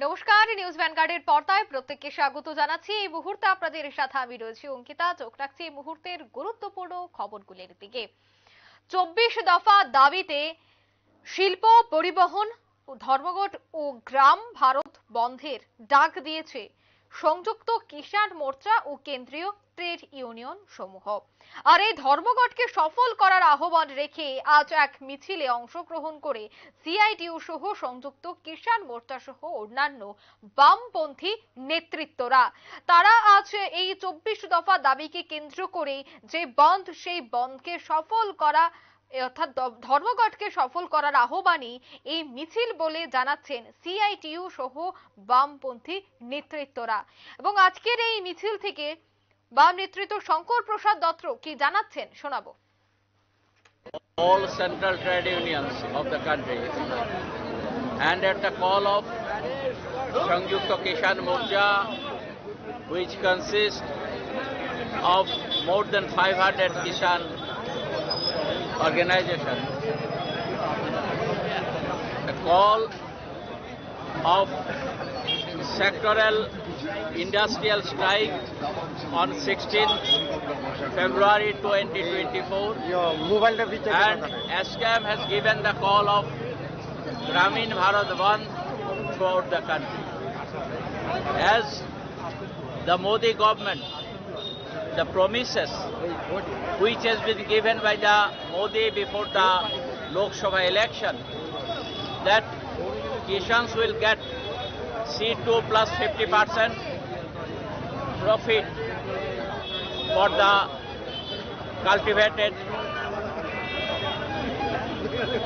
নমস্কার, নিউজ ভ্যানগার্ডের পর্দায় প্রত্যেককে স্বাগত জানাচ্ছি। এই মুহূর্তে আপনাদের সাথে আমি রয়েছি অঙ্কিতা। চোখ রাখছি এই মুহূর্তের গুরুত্বপূর্ণ খবরগুলির দিকে। 24 দফা দাবিতে শিল্প, পরিবহন, ধর্মঘট ও গ্রাম ভারত বন্ধের ডাক দিয়েছে সংযুক্ত কিষাণ মোর্চা ও কেন্দ্রীয় ট্রেড ইউনিয়ন সমূহ। আর এই ধর্মঘটকে সফল করার আহ্বান রেখে আজ এক মিছিলে অংশগ্রহণ করে সিআইটিইউ সহ সংযুক্ত কিষাণ মোর্চা সহ অন্যান্য বামপন্থী নেতৃত্বরা তারা আজ এই 24 দফা দাবিকে কেন্দ্র করে যে বন্ধ, সেই বন্ধকে সফল করা অর্থাৎ ধর্মঘটকে সফল করার আহ্বানই এই মিছিল বলে জানাচ্ছেন সিআইটিইউ সহ বামপন্থী নেতৃত্বরা। এবং আজকের এই মিছিল থেকে বাম নেতৃত্ব শঙ্কর প্রসাদ দত্ত কি জানাচ্ছেন শোনাবো। All central trade unions of the country and at the call of Sangyukta Kishan Morcha, which consists of more than 500 Kishan organizations, a call of sectoral industrial strike on 16th February 2024, and SCAM has given the call of Gramin Bharat Bandh throughout the country. As the Modi government, the promises which has been given by the Modi before the Lok Sabha election, that Kishans will get C2 plus 50% profit for the cultivated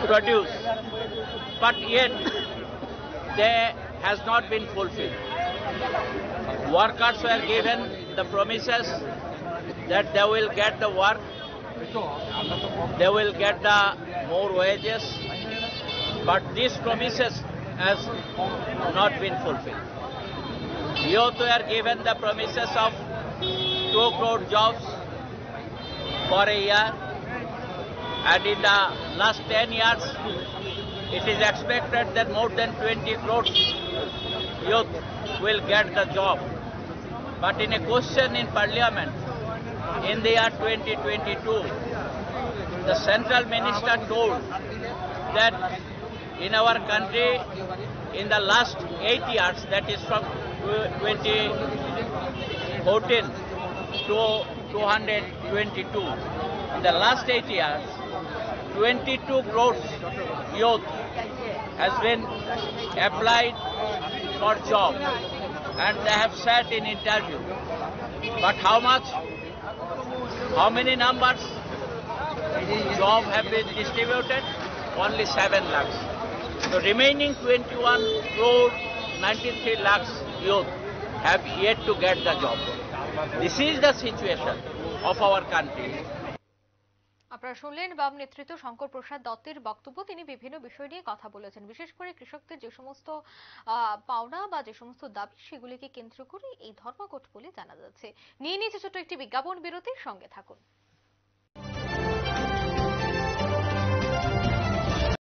produce, but yet they has not been fulfilled. Workers were given the promises that they will get the work, they will get the more wages, but these promises has not been fulfilled. Youth were given the promises of 2 crore jobs for a year, and in the last 10 years it is expected that more than 20 crore youth will get the job. But in a question in Parliament in the year 2022, the central minister told that in our country in the last 8 years, that is from 2014 to 222, in the last 8 years 22 crores youth has been applied for job and they have sat in interview. But how much? How many numbers job have been distributed? Only 7 lakhs. The remaining 21 crore 93 lakhs youth have yet to get the job. This is the situation of our country. আপনারা শুনলেন বাম নেতৃত্ব শঙ্কর প্রসাদ দত্তের বক্তব্য। তিনি বিভিন্ন বিষয় নিয়ে কথা বলেছেন, বিশেষ করে কৃষকদের যে সমস্ত পাওনা বা যে সমস্ত দাবি সেগুলিকে কেন্দ্র করে এই ধর্মঘট বলে জানা যাচ্ছে। নিয়ে নিয়েছে ছোট্ট একটি বিজ্ঞাপন বিরতির সঙ্গে থাকুন।